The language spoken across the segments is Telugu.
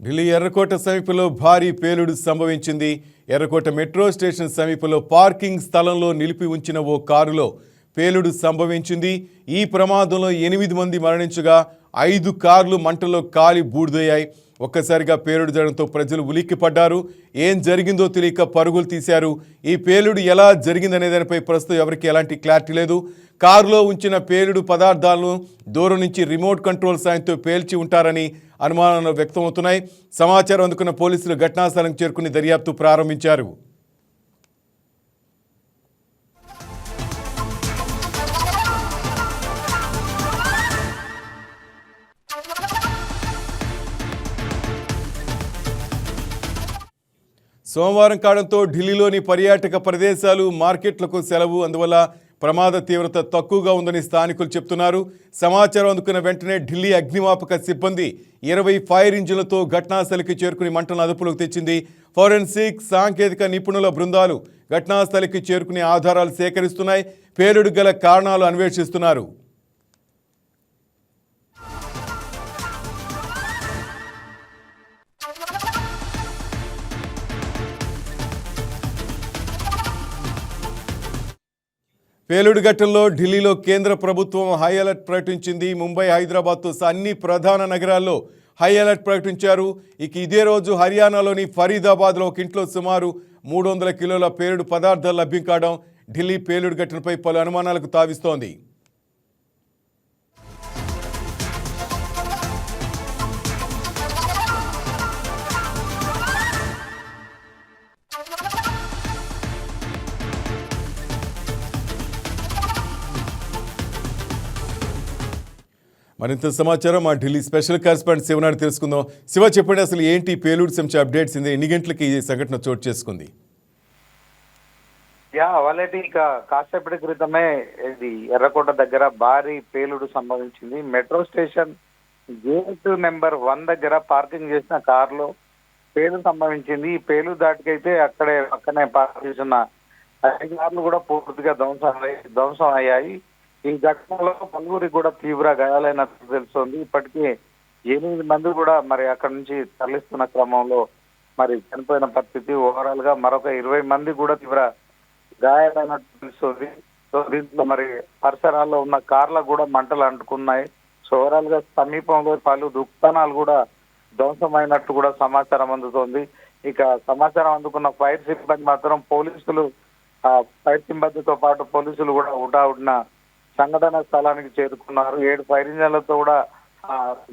ఢిల్లీ ఎర్రకోట సమీపంలో భారీ పేలుడు సంభవించింది. ఎర్రకోట మెట్రో స్టేషన్ సమీపంలో పార్కింగ్ స్థలంలో నిలిపి ఉంచిన ఓ కారులో పేలుడు సంభవించింది. ఈ ప్రమాదంలో 8 మంది మరణించగా 5 కార్లు మంటల్లో కాలి బూడిదయ్యాయి. ఒక్కసారిగా పేలుడు జరగడంతో ప్రజలు ఉలిక్కిపడ్డారు. ఏం జరిగిందో తెలియక పరుగులు తీశారు. ఈ పేలుడు ఎలా జరిగిందనే దానిపై ప్రస్తుతం ఎవరికి ఎలాంటి క్లారిటీ లేదు. కారులో ఉంచిన పేలుడు పదార్థాలను దూరం నుంచి రిమోట్ కంట్రోల్ సాయంతో పేల్చి ఉంటారని అనుమానాలు వ్యక్తమవుతున్నాయి. సమాచారం అందుకున్న పోలీసులు ఘటనా స్థలానికి చేరుకుని దర్యాప్తు ప్రారంభించారు. సోమవారం కావడంతో ఢిల్లీలోని పర్యాటక ప్రదేశాలు, మార్కెట్లకు సెలవు. అందువల్ల ప్రమాద తీవ్రత తక్కువగా ఉందని స్థానికులు చెప్తున్నారు. సమాచారం అందుకున్న వెంటనే ఢిల్లీ అగ్నిమాపక సిబ్బంది 20 ఫైర్ ఇంజిన్లతో ఘటనాస్థలికి చేరుకుని మంటలను అదుపులోకి తెచ్చింది. ఫోరెన్సిక్ సాంకేతిక నిపుణుల బృందాలు ఘటనాస్థలికి చేరుకుని ఆధారాలు సేకరిస్తున్నాయి. పేలుడు గల కారణాలు అన్వేషిస్తున్నారు. పేలుడు ఘటనలో ఢిల్లీలో కేంద్ర ప్రభుత్వం హై అలర్ట్ ప్రకటించింది. ముంబై, హైదరాబాద్తో అన్ని ప్రధాన నగరాల్లో హై అలర్ట్ ప్రకటించారు. ఇదే రోజు హర్యానాలోని ఫరీదాబాద్లో ఒక ఇంట్లో సుమారు 300 కిలోల పేలుడు పదార్థాలు లభ్యం కావడం ఢిల్లీ పేలుడు ఘటనపై పలు అనుమానాలకు తావిస్తోంది. మరింత సమాచారం మా ఢిల్లీ స్పెషల్ కరెస్పాండెంట్ శివనాడు తెలుసుకుందాం. శివ, చెప్పండి, అసలు ఏంటి పేలుడు సంబంధించి అప్డేట్స్? ఎన్ని గంటలకి ఈ సంఘటన చోటు చేసుకుంది? వాళ్ళటి ఇక కాసేపటి క్రితమే ఇది ఎర్రకోట దగ్గర భారీ పేలుడు సంభవించింది. మెట్రో స్టేషన్ గేట్ నెంబర్ 1 దగ్గర పార్కింగ్ చేసిన కారులో పేలుడు సంభవించింది. ఈ పేలుడు దాటికైతే అక్కడే పక్కనే పార్క్ చేసిన 5 కార్లు కూడా పూర్తిగా ధ్వంసం అయ్యాయి. ఈ ఘటనలో పలువురికి కూడా తీవ్ర గాయాలైనట్టు తెలుస్తోంది. ఇప్పటికీ 8 మంది కూడా మరి అక్కడి నుంచి తరలిస్తున్న క్రమంలో మరి చనిపోయిన పరిస్థితి. ఓవరాల్ గా మరొక 20 మంది కూడా తీవ్ర గాయాలైనట్టు తెలుస్తోంది. సో దీంట్లో మరి పరిసరాల్లో ఉన్న కార్లకు కూడా మంటలు అంటుకున్నాయి. సో ఓవరాల్ గా సమీపంలో పలు దుకాణాలు కూడా ధ్వంసమైనట్టు కూడా సమాచారం అందుతోంది. ఇక సమాచారం అందుకున్న ఫైర్ సిబ్బంది మాత్రం పోలీసులు ఫైర్ సిబ్బందితో పాటు పోలీసులు కూడా హుటాహుటిన సంఘటన స్థలానికి చేరుకున్నారు. 7 ఫైర్ ఇంజన్లతో కూడా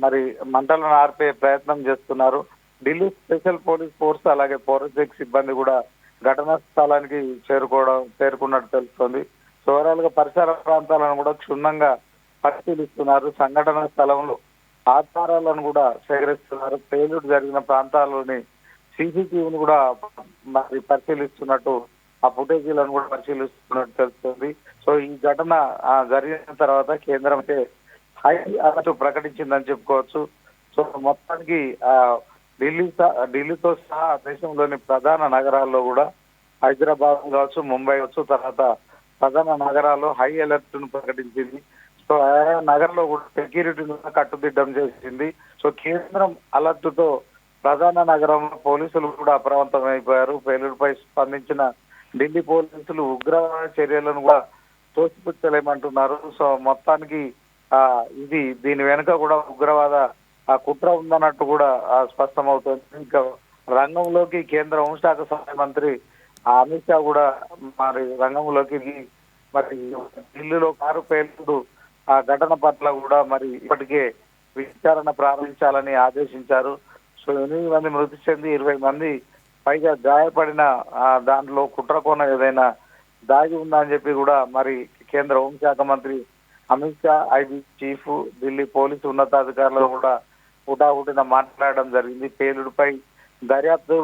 మరి మంటలను ఆర్పే ప్రయత్నం చేస్తున్నారు. ఢిల్లీ స్పెషల్ పోలీస్ ఫోర్స్ అలాగే ఫోరెన్సిక్ సిబ్బంది కూడా ఘటనా స్థలానికి చేరుకున్నట్టు తెలుస్తోంది. సో ఓవరాల్ గా పరిసర ప్రాంతాలను కూడా క్షుణ్ణంగా పరిశీలిస్తున్నారు. సంఘటన స్థలంలో ఆధారాలను కూడా సేకరిస్తున్నారు. పేలుడు జరిగిన ప్రాంతాల్లోని సీసీటీవీని కూడా మరి పరిశీలిస్తున్నట్టు, ఆ ఫుటేజీలను కూడా పరిశీలిస్తున్నట్టు తెలుస్తుంది. సో ఈ ఘటన జరిగిన తర్వాత కేంద్రం అయితే హై అలర్ట్ ప్రకటించిందని చెప్పుకోవచ్చు. సో మొత్తానికి ఢిల్లీతో సహా దేశంలోని ప్రధాన నగరాల్లో కూడా హైదరాబాద్ కావచ్చు, ముంబై కావచ్చు, తర్వాత ప్రధాన నగరాల్లో హై అలర్ట్ ను ప్రకటించింది. సో ఆయా నగరంలో కూడా సెక్యూరిటీని కట్టుదిట్టం చేసింది. సో కేంద్రం అలర్ట్ తో ప్రధాన నగరంలో పోలీసులు కూడా అప్రమత్తం అయిపోయారు. పేలుడుపై స్పందించిన ఢిల్లీ పోలీసులు ఉగ్రవాద చర్యలను కూడా తోసిపుచ్చలేమంటున్నారు. సో మొత్తానికి దీని వెనుక కూడా ఉగ్రవాద కుట్ర ఉందన్నట్టు కూడా స్పష్టమవుతుంది. ఇంకా రంగంలోకి కేంద్ర హోంశాఖ సహాయ మంత్రి అమిత్ షా కూడా మరి రంగంలోకి మరి ఢిల్లీలో కారు పేలుడు ఘటన పట్ల కూడా మరి ఇప్పటికే విచారణ ప్రారంభించాలని ఆదేశించారు. సో 8 మంది మృతి చెంది 20 మంది పైగా గాయపడిన దాంట్లో కుట్రకోణ ఏదైనా దాగి ఉందా అని చెప్పి కూడా మరి కేంద్ర హోంశాఖ మంత్రి Amit Shah, IB chief, Delhi police ఉన్నతాధికారులు కూడా హుటాహుటిన మాట్లాడడం జరిగింది. పేలుడుపై దర్యాప్తు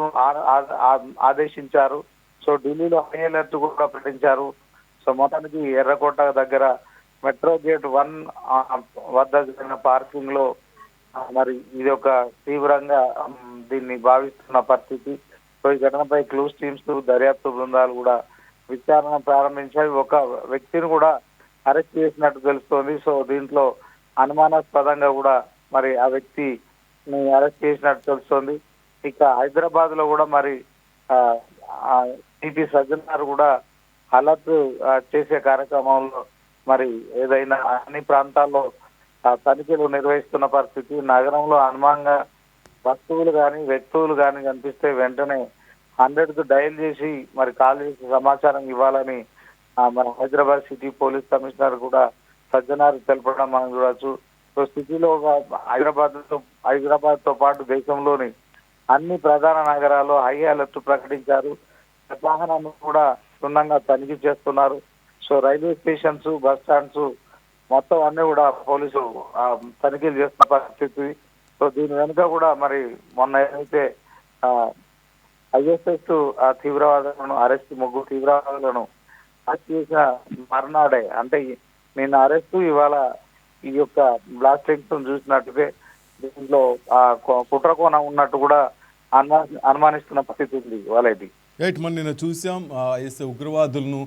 ఆదేశించారు. సో ఢిల్లీలో హై అలర్ట్ కూడా ప్రకటించారు. సో మొత్తానికి ఎర్రకోట దగ్గర మెట్రో గేట్ 1 వద్ద జరిగిన పార్కింగ్ లో మరి ఇది ఒక తీవ్రంగా దీన్ని భావిస్తున్న పరిస్థితి. సో ఈ ఘటనపై క్లూస్ టీమ్స్, దర్యాప్తు బృందాలు కూడా విచారణ ప్రారంభించాయి. ఒక వ్యక్తిని కూడా అరెస్ట్ చేసినట్టు తెలుస్తోంది. సో దీంట్లో అనుమానాస్పదంగా కూడా మరి ఆ వ్యక్తి అరెస్ట్ చేసినట్టు తెలుస్తోంది. ఇక హైదరాబాద్ లో కూడా మరి సిపి సజ్జనార్ కూడా అలర్ట్ చేసే కార్యక్రమంలో మరి ఏదైనా అన్ని ప్రాంతాల్లో తనిఖీలు నిర్వహిస్తున్న పరిస్థితి. నగరంలో అనుమానంగా వస్తువులు కానీ వ్యక్తులు కానీ కనిపిస్తే వెంటనే 100కు డయల్ చేసి మరి కాల్ చేసి సమాచారం ఇవ్వాలని మన హైదరాబాద్ సిటీ పోలీస్ కమిషనర్ కూడా సజ్జనార్ తెలపడం మనం చూడొచ్చు. సో సిటీలో హైదరాబాద్ తో పాటు దేశంలోని అన్ని ప్రధాన నగరాల్లో హై అలర్ట్ ప్రకటించారు. వాహనాలను కూడా క్షుణ్ణంగా తనిఖీ చేస్తున్నారు. So railway stations, bus stands మొత్తం అన్ని కూడా పోలీసులు తనిఖీలు చేస్తున్న పరిస్థితి. సో దీని వెనుక కూడా మరి మొన్న ఏదైతే ఐఎస్ఎస్ తీవ్రవాదులను ముగ్గురు తీవ్రవాదులను అరెస్ట్ చేసిన మర్నాడే అంటే నిన్న అరెస్టు, ఇవాళ ఈ యొక్క బ్లాస్టింగ్స్ చూసినట్టుగా దీంట్లో కుట్రకోణం ఉన్నట్టు కూడా అనుమానిస్తున్న పరిస్థితి ఉంది వాళ్ళది. రైట్, మనం నిన్న చూసాం ఉగ్రవాదులను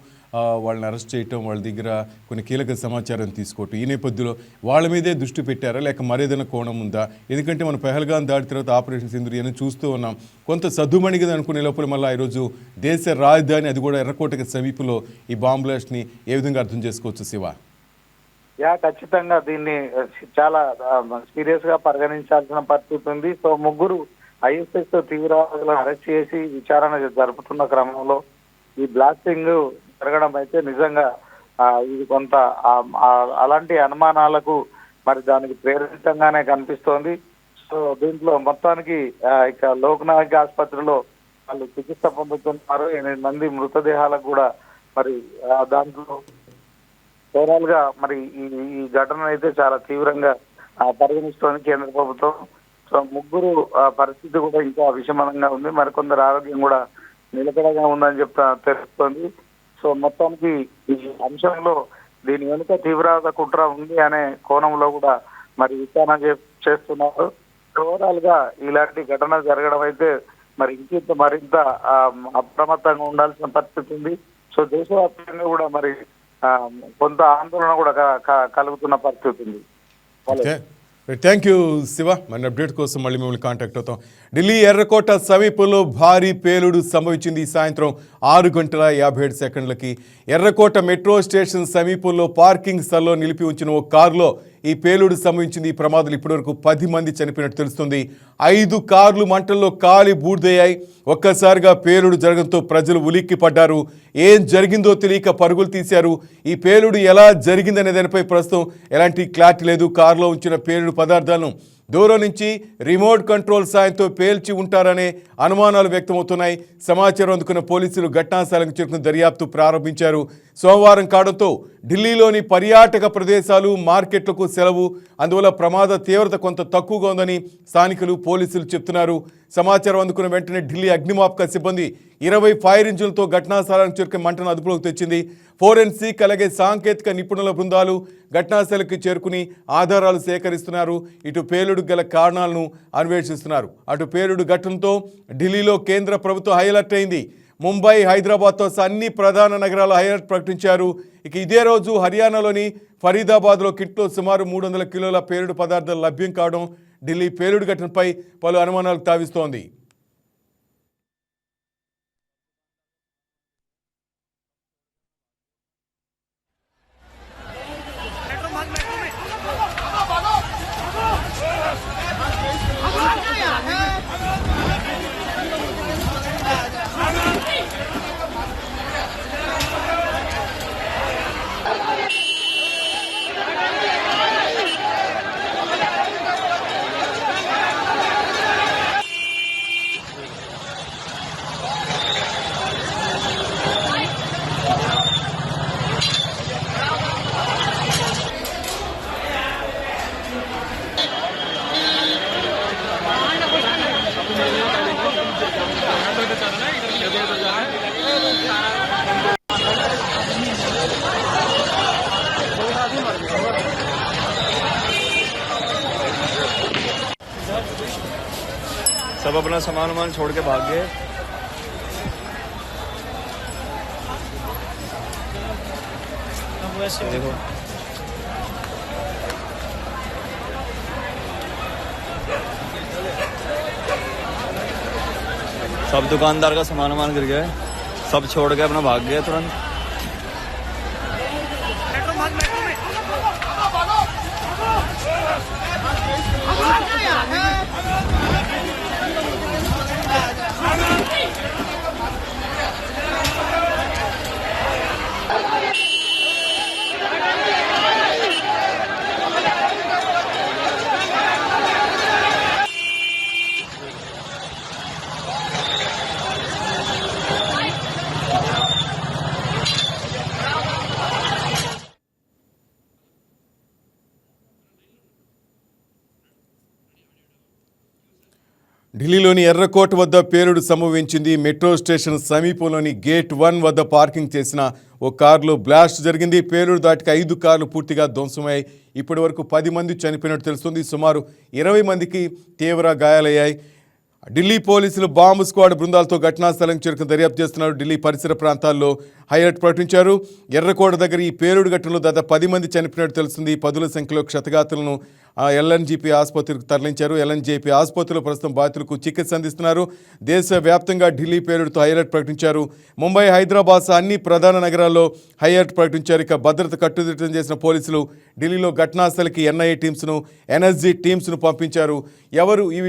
వాళ్ళని అరెస్ట్ చేయటం, వాళ్ళ దగ్గర కొన్ని కీలక సమాచారం తీసుకోవటం. ఈ నేపథ్యంలో వాళ్ళ మీదే దృష్టి పెట్టారా లేక మరేదైనా కోణం ఉందా? ఎందుకంటే మనం పెహల్గాం దాడి తర్వాత ఆపరేషన్ సింధూర్ అని చూస్తూ ఉన్నాం. కొంత సద్దుమణిగది అనుకునే లోపల మళ్ళీ ఈరోజు దేశ రాజధాని అది కూడా ఎర్రకోటకి సమీపంలో ఈ బాంబ్ బ్లాస్ట్ని ఏ విధంగా అర్థం చేసుకోవచ్చు శివ? ఖచ్చితంగా దీన్ని చాలా సీరియస్ గా పరిగణించాల్సిన పరిస్థితి ఉంది. సో ముగ్గురు ఐఎస్ఎస్ తీవ్రవాదులను అరెస్ట్ చేసి విచారణ జరుపుతున్న క్రమంలో ఈ బ్లాస్టింగ్ జరగడం అయితే నిజంగా ఇది కొంత అలాంటి అనుమానాలకు మరి దానికి ప్రేరితంగానే కనిపిస్తోంది. సో దీంట్లో మొత్తానికి ఇక లోక్నాయక్ ఆసుపత్రిలో వాళ్ళు చికిత్స పొందుతున్నారు. 8 మంది మృతదేహాలకు కూడా మరి దాంట్లో ఓవరాల్ గా మరి ఈ ఘటన అయితే చాలా తీవ్రంగా పరిగణిస్తోంది కేంద్ర ప్రభుత్వం. సో ముగ్గురు పరిస్థితి కూడా ఇంకా విషమంగా ఉంది. మరికొందరు ఆరోగ్యం కూడా నిలకడగా ఉందని తెలుస్తోంది. సో మొత్తానికి ఈ అంశంలో దీని వెనుక తీవ్రవాద కుట్ర ఉంది అనే కోణంలో కూడా మరి విచారణ చేస్తున్నారు. ఓవరాల్ గా ఇలాంటి ఘటన జరగడం అయితే మరి మరింత అప్రమత్తంగా ఉండాల్సిన పరిస్థితి ఉంది. సో దేశవ్యాప్తంగా కూడా మరి కొంత ఆందోళన కూడా కలుగుతున్న పరిస్థితి ఉంది. Thank you Shiva. మన అప్డేట్ కోసం మళ్ళీ మిమ్మల్ని కాంటాక్ట్ అవుతాం. ఢిల్లీ ఎర్రకోట సమీపంలో భారీ పేలుడు సంభవించింది. సాయంత్రం 6:57 ఎర్రకోట మెట్రో స్టేషన్ సమీపంలో పార్కింగ్ స్థలంలో నిలిపి ఉంచిన ఓ కారులో ఈ పేలుడు సంభవించింది. ఈ ప్రమాదంలో ఇప్పటివరకు 10 మంది చనిపోయినట్టు తెలుస్తుంది. 5 కార్లు మంటల్లో కాలి బూడిదయ్యాయి. ఒక్కసారిగా పేలుడు జరగడంతో ప్రజలు ఉలిక్కి పడ్డారు. ఏం జరిగిందో తెలియక పరుగులు తీశారు. ఈ పేలుడు ఎలా జరిగిందనే దానిపై ప్రస్తుతం ఎలాంటి క్లారిటీ లేదు. కారులో ఉంచిన పేలుడు పదార్థాలను దూరం నుంచి రిమోట్ కంట్రోల్ సాయంతో పేల్చి ఉంటారనే అనుమానాలు వ్యక్తమవుతున్నాయి. సమాచారం అందుకున్న పోలీసులు ఘటనాస్థలానికి చేరుకుని దర్యాప్తు ప్రారంభించారు. సోమవారం కావడంతో ఢిల్లీలోని పర్యాటక ప్రదేశాలు, మార్కెట్లకు సెలవు. అందువల్ల ప్రమాద తీవ్రత కొంత తక్కువగా ఉందని స్థానికులు, పోలీసులు చెప్తున్నారు. సమాచారం అందుకున్న వెంటనే ఢిల్లీ అగ్నిమాపక సిబ్బంది 20 ఫైర్ ఇంజిన్లతో ఘటనాస్థలానికి చేరుకుని మంటను అదుపులోకి తెచ్చింది. ఫోరెన్సిక్ అలాగే సాంకేతిక నిపుణుల బృందాలు ఘటనాస్థలికి చేరుకుని ఆధారాలు సేకరిస్తున్నారు. ఇటు పేలుడు గల కారణాలను అన్వేషిస్తున్నారు. అటు పేలుడు ఘటనతో ఢిల్లీలో కేంద్ర ప్రభుత్వం హైలైట్ అయింది. ముంబై, హైదరాబాద్తో అన్ని ప్రధాన నగరాలు హైలైట్ ప్రకటించారు. ఇక ఇదే రోజు హర్యానాలోని ఫరీదాబాద్లో కిట్లో సుమారు 300 కిలోల పేలుడు పదార్థాలు లభ్యం కావడం ఢిల్లీ పేలుడు ఘటనపై పలు అనుమానాలకు తావిస్తోంది. सब अपना सामान वामान छोड़ के भाग गए। देखो सब दुकानदार का सामान वामान गिर गया, सब छोड़ के अपना भाग गए तुरंत। ఢిల్లీలోని ఎర్రకోట వద్ద పేలుడు సంభవించింది. మెట్రో స్టేషన్ సమీపంలోని గేట్ 1 వద్ద పార్కింగ్ చేసిన ఓ కారులో బ్లాస్ట్ జరిగింది. పేలుడు దాటికి 5 కార్లు పూర్తిగా ధ్వంసమయ్యాయి. ఇప్పటి వరకు 10 మంది చనిపోయినట్టు తెలుస్తుంది. సుమారు 20 మందికి తీవ్ర గాయాలయ్యాయి. ఢిల్లీ పోలీసులు బాంబు స్క్వాడ్ బృందాలతో ఘటనా స్థలం చేరుకుని దర్యాప్తు చేస్తున్నారు. ఢిల్లీ పరిసర ప్రాంతాల్లో హైలైట్ ప్రకటించారు. ఎర్రకోట దగ్గర ఈ పేలుడు ఘటనలో దాదాపు 10 మంది చనిపోయినట్టు తెలుస్తుంది. పదుల సంఖ్యలో క్షతగాతులను ఎల్ఎన్జీపీ ఆసుపత్రికి తరలించారు. ఎల్ఎన్జీపీ ఆసుపత్రిలో ప్రస్తుతం బాధితులకు చికిత్స అందిస్తున్నారు. దేశవ్యాప్తంగా ఢిల్లీ పేలుడుతో హైలైట్ ప్రకటించారు. ముంబై, హైదరాబాద్ అన్ని ప్రధాన నగరాల్లో హైలైట్ ప్రకటించారు. ఇక భద్రత కట్టుదిట్టం చేసిన పోలీసులు ఢిల్లీలో ఘటనాస్థలికి ఎన్ఐఏ టీమ్స్ను, ఎన్ఎస్జీ టీమ్స్ను పంపించారు. ఎవరు ఈ